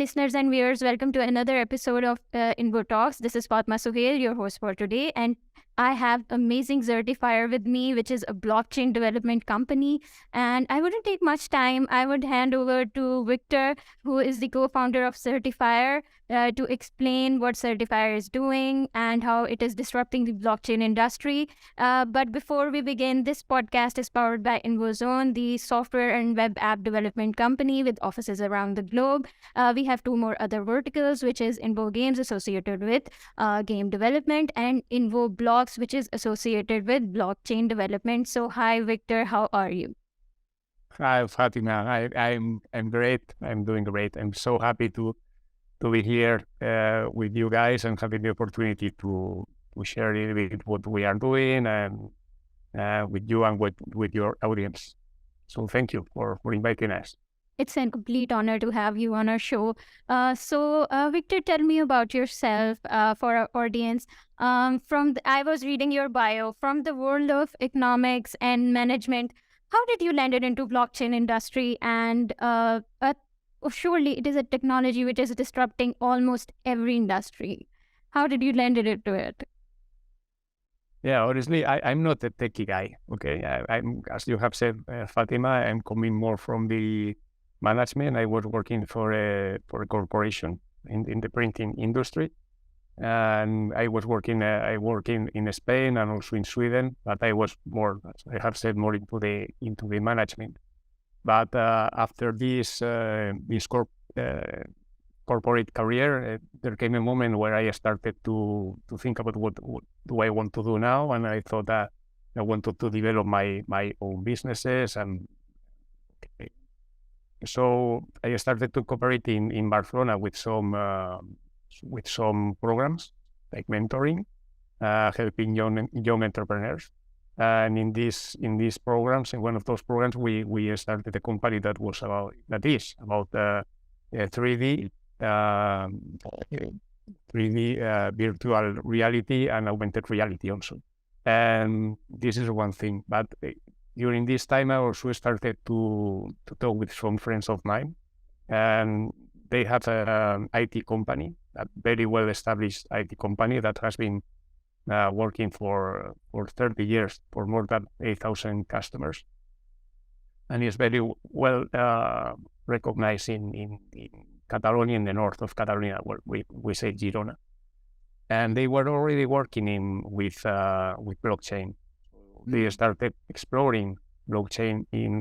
listeners and viewers, welcome to another episode of InvoTalks. This is Fatma Suhail, your host for today, and I have amazing Zertifier with me, which is a blockchain development company. And I wouldn't take much time. I would hand over to Victor, who is the co-founder of Zertifier, to explain what Zertifier is doing and how it is disrupting the blockchain industry. But before we begin, this podcast is powered by InvoZone, the software and web app development company with offices around the globe. We have two more other verticals, which is Invo Games associated with game development and Invo Blocks, which is associated with blockchain development. So hi, Victor, how are you? Hi, Fatima. I'm great. I'm doing great. I'm so happy to be here with you guys and having the opportunity to share a little bit what we are doing and with you and with your audience. So thank you for inviting us. It's a complete honor to have you on our show. So Victor, tell me about yourself for our audience. I was reading your bio, from the world of economics and management. How did you land it into blockchain industry? And surely it is a technology which is disrupting almost every industry. How did you land it into it? Yeah, honestly, I'm not a techie guy. Okay, I'm, as you have said, Fatima, I'm coming more from the management. I was working for a corporation in the printing industry, and I was working. I work in Spain and also in Sweden, but I was more, I have said, more into the management. But after this corporate career, there came a moment where I started to think about what do I want to do now, and I thought that I wanted to develop my own businesses, and so I started to cooperate in Barcelona with some programs like mentoring, helping young entrepreneurs. And in these programs, in one of those programs, we started a company that is about 3D virtual reality and augmented reality also. And this is one thing. But during this time, I also started to talk with some friends of mine, and they have an IT company, a very well-established IT company that has been working for 30 years, for more than 8,000 customers, and is very well recognized in Catalonia, in the north of Catalonia, where we say Girona. And they were already working with blockchain. They started exploring blockchain in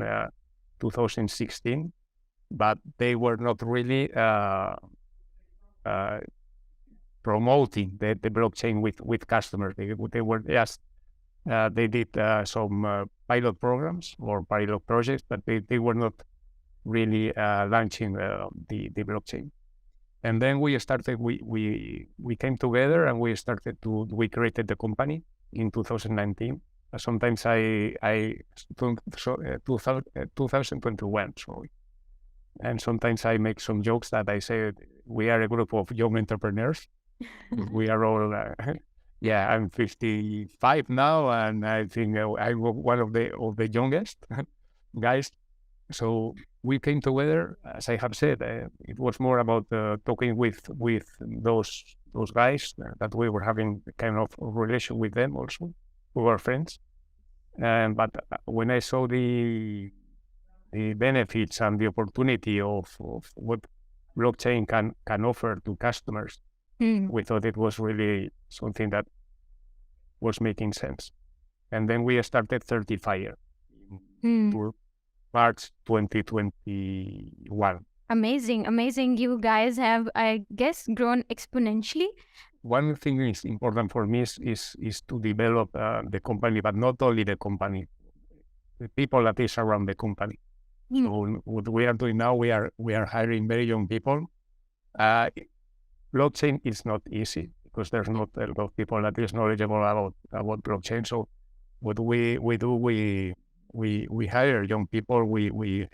2016, but they were not really promoting the blockchain with customers. They were just they did some pilot programs or pilot projects, but they were not really launching the blockchain. And then we came together and we created the company in 2019. Sometimes 2021, sorry. And sometimes I make some jokes that I say we are a group of young entrepreneurs. We are all, yeah, I'm 55 now, and I think I'm one of the youngest guys. So we came together, as I have said. It was more about talking with those guys that we were having a kind of relation with them also. We were friends, but when I saw the benefits and the opportunity of what blockchain can offer to customers, we thought it was really something that was making sense. And then we started Zertifier in March 2021. Amazing. You guys have, I guess, grown exponentially. One thing is important for me is to develop the company, but not only the company, the people that is around the company. So what we are doing now, we are hiring very young people. Blockchain is not easy because there's not a lot of people that is knowledgeable about blockchain. So what we do, we hire young people. We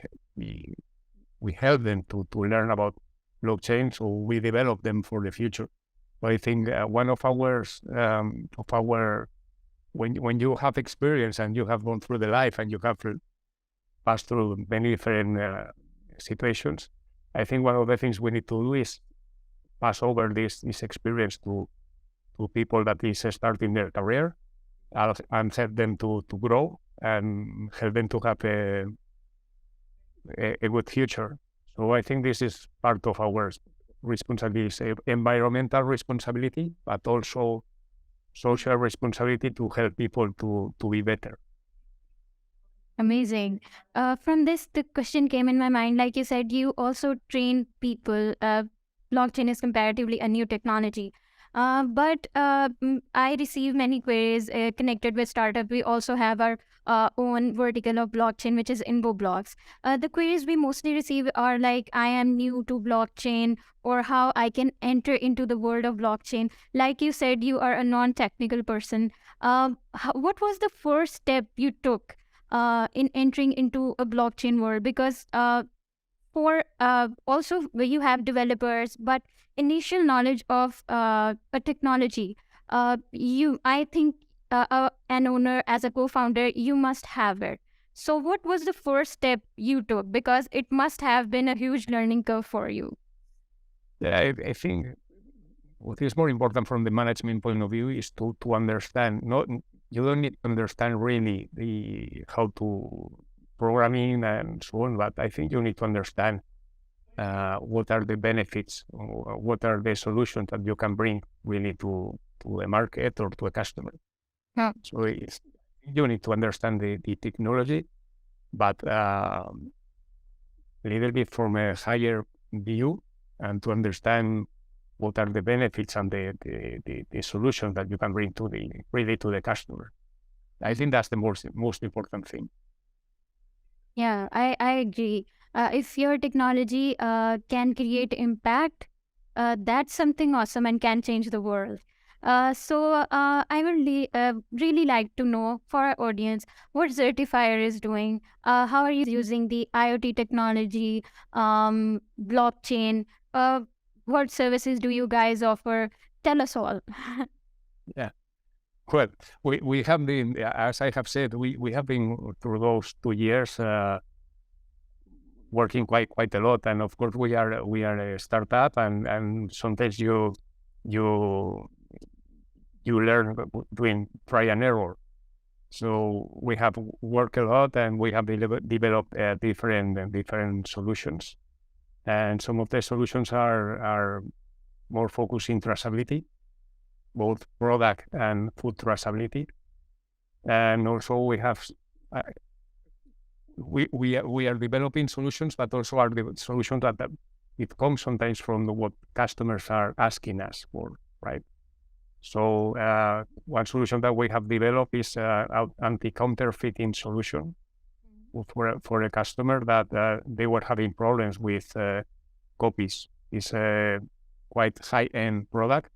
help them to learn about blockchain. So we develop them for the future. But I think one of our when you have experience and you have gone through the life and you have passed through many different situations, I think one of the things we need to do is pass over this experience to people that is starting their career and help them to grow and help them to have a good future. So I think this is part of our responsibility, environmental responsibility, but also social responsibility to help people to be better. Amazing. From this, the question came in my mind. Like you said, you also train people. Blockchain is comparatively a new technology. But I receive many queries connected with startup. We also have our own vertical of blockchain, which is InvoBlocks. The queries we mostly receive are like, I am new to blockchain, or how I can enter into the world of blockchain. Like you said, you are a non-technical person. What was the first step you took in entering into a blockchain world? Because for also you have developers, but initial knowledge of a technology, I think an owner as a co-founder, you must have it. So what was the first step you took? Because it must have been a huge learning curve for you. Yeah, I think what is more important from the management point of view is to understand. You don't need to understand really how to programming and so on, but I think you need to understand what are the benefits, or what are the solutions that you can bring really to a market or to a customer. Yeah. So you need to understand the technology, but a little bit from a higher view, and to understand what are the benefits and the solutions that you can bring to the customer. I think that's the most important thing. Yeah, I agree. If your technology can create impact, that's something awesome and can change the world. So I would really like to know for our audience what Zertifier is doing. How are you using the IoT technology, blockchain? What services do you guys offer? Tell us all. Yeah. Well, we have been, as I have said, we have been through those 2 years working quite a lot, and of course we are a startup, and sometimes you learn doing try and error. So we have worked a lot, and we have developed different solutions, and some of the solutions are more focused in traceability, both product and food traceability, and also we have we are developing solutions, but also are the solutions that it comes sometimes from what customers are asking us for, right? So one solution that we have developed is anti-counterfeiting solution for a customer that they were having problems with copies. It's a quite high-end product,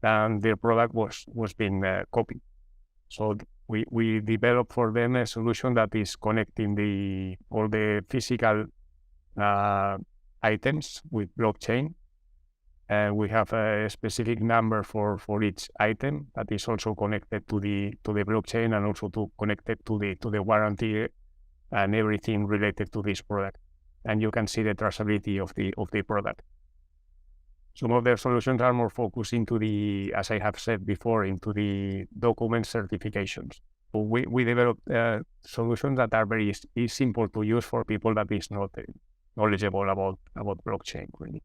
and their product was being copied. So we developed for them a solution that is connecting all the physical items with blockchain. And we have a specific number for each item that is also connected to the blockchain, and also connected to the warranty and everything related to this product. And you can see the traceability of the product. Some of their solutions are more focused into as I have said before, into the document certifications. So we develop solutions that are very simple to use for people that is not knowledgeable about blockchain, really.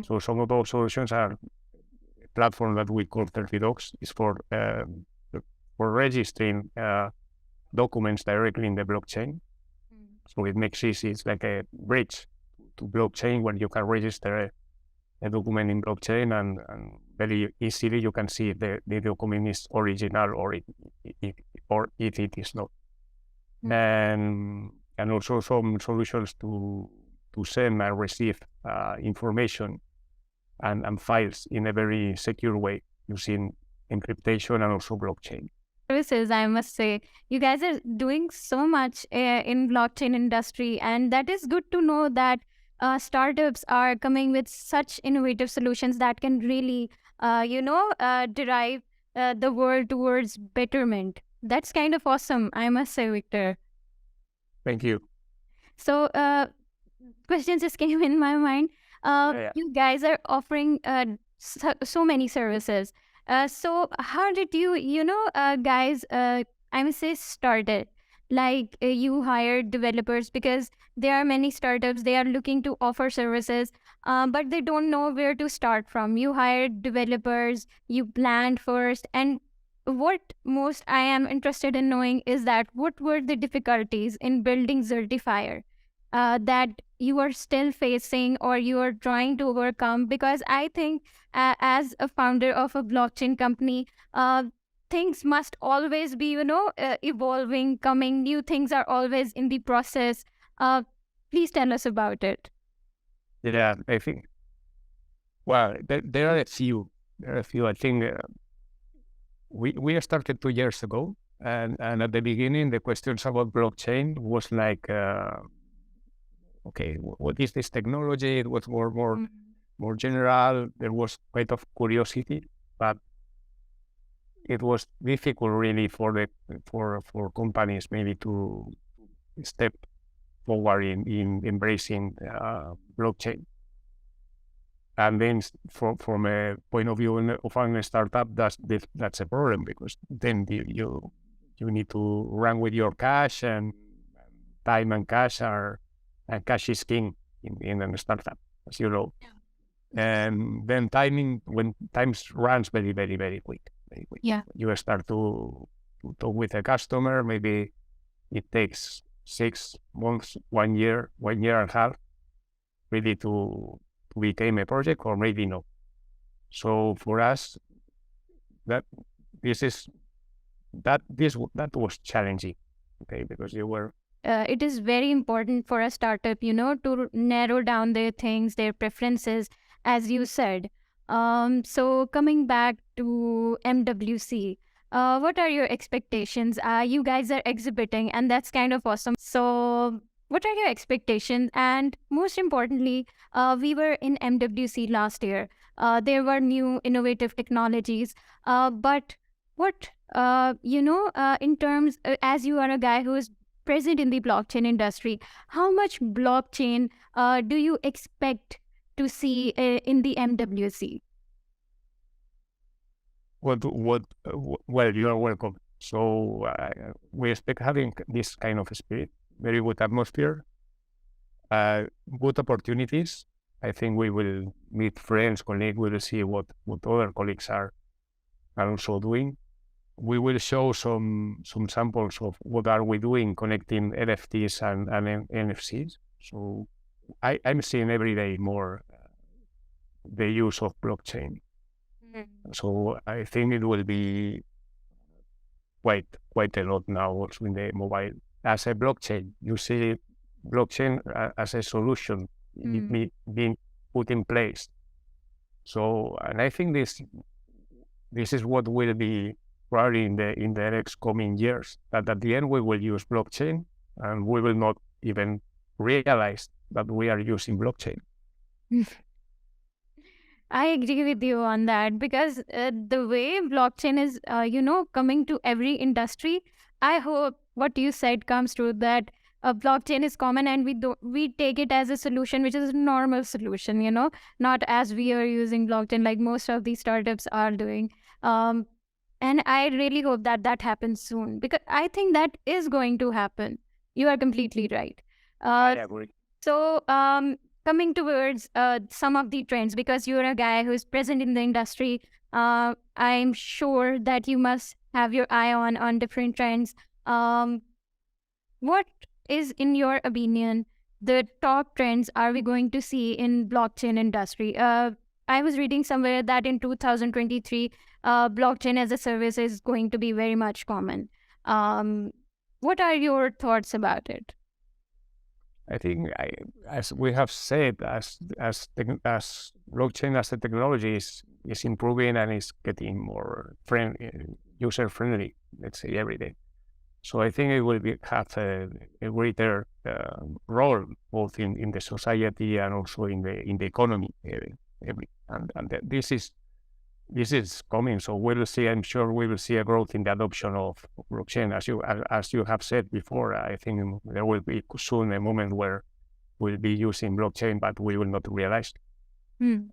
So some of those solutions are a platform that we call Zertidocs, is for registering documents directly in the blockchain. So it makes easy. It's like a bridge to blockchain, where you can register a document in blockchain, and very easily you can see if the document is original or if it is not. And also some solutions to send and receive information and files in a very secure way using encryption and also blockchain. Services, I must say, you guys are doing so much in blockchain industry, and that is good to know that startups are coming with such innovative solutions that can really, derive the world towards betterment. That's kind of awesome, I must say, Victor. Thank you. So question just came in my mind. You guys are offering so many services. So how did guys, I must say, started? Like you hired developers because there are many startups, they are looking to offer services, but they don't know where to start from. You hired developers, you planned first, and what most I am interested in knowing is that what were the difficulties in building Zertifier that you are still facing or you are trying to overcome? Because I think as a founder of a blockchain company, things must always be, evolving, coming. New things are always in the process. Please tell us about it. Yeah, I think, well, there are a few. I think we started 2 years ago, and at the beginning, the questions about blockchain was like, okay, what is this technology? It was more general. There was quite of curiosity, but it was difficult really for companies maybe to step forward in embracing blockchain. And then from a point of view of a startup, that's a problem, because then you need to run with your cash, and time and cash is king in a startup, as you know. Yeah. And then when time runs very, very, very quick. Yeah. You start to talk with a customer, maybe it takes 6 months, 1 year, 1.5 years, really to become a project, or maybe no. So for us, that was challenging, okay, because you were. It is very important for a startup, to narrow down their things, their preferences, as you said. So coming back to MWC, what are your expectations? You guys are exhibiting, and that's kind of awesome. So what are your expectations? And most importantly, we were in MWC last year. There were new innovative technologies, but what, in terms, as you are a guy who is present in the blockchain industry, how much blockchain do you expect to see in the MWC? Well, you are welcome. So we expect having this kind of spirit, very good atmosphere, good opportunities. I think we will meet friends, colleagues. We will see what other colleagues are also doing. We will show some samples of what are we doing connecting NFTs and NFCs. So I'm seeing every day more the use of blockchain. So I think it will be quite a lot now also in the mobile. As a blockchain, you see blockchain as a solution being put in place. So, and I think this is what will be probably in the next coming years, that at the end we will use blockchain and we will not even realize that we are using blockchain. I agree with you on that, because the way blockchain is, coming to every industry, I hope what you said comes true, that blockchain is common and we take it as a solution, which is a normal solution, not as we are using blockchain like most of these startups are doing. And I really hope that happens soon, because I think that is going to happen. You are completely right. I agree. So, coming towards some of the trends, because you're a guy who's present in the industry, I'm sure that you must have your eye on different trends. What is, in your opinion, the top trends are we going to see in blockchain industry? I was reading somewhere that in 2023, blockchain as a service is going to be very much common. What are your thoughts about it? I think, as we have said, as blockchain as a technology is improving and is getting more user friendly, let's say, every day. So I think it will have a greater role both in the society and also in the economy. And this is coming. So we'll see. I'm sure we will see a growth in the adoption of blockchain. As you have said before, I think there will be soon a moment where will be using blockchain, but we will not realize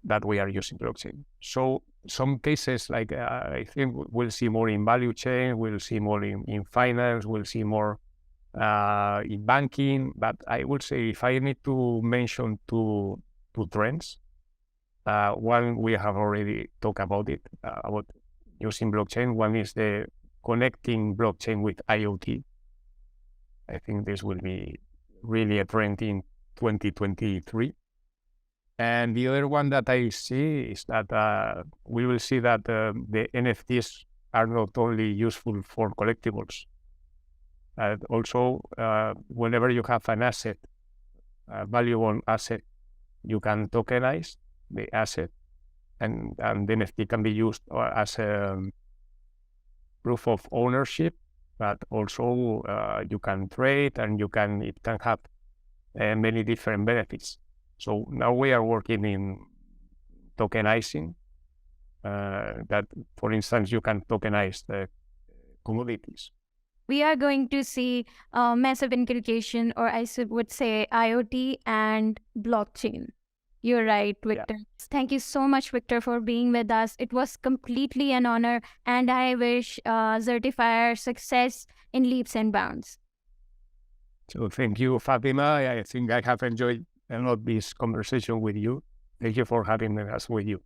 that we are using blockchain. So some cases, like I think we'll see more in value chain, we'll see more in finance, we'll see more in banking. But I would say if I need to mention two trends, one we have already talked about it, about using blockchain. One is the connecting blockchain with IoT. I think this will be really a trend in 2023. And the other one that I see is that we will see that the NFTs are not only useful for collectibles, also whenever you have an asset, a valuable asset, you can tokenize the asset, and the NFT can be used as a proof of ownership, but also you can trade, and it can have many different benefits. So now we are working in tokenizing that, for instance, you can tokenize the commodities. We are going to see massive inculcation, or I would say IoT and blockchain. You're right, Victor. Yeah. Thank you so much, Victor, for being with us. It was completely an honor, and I wish Zertifier success in leaps and bounds. So thank you, Fatima. I think I have enjoyed a lot this conversation with you. Thank you for having us with you.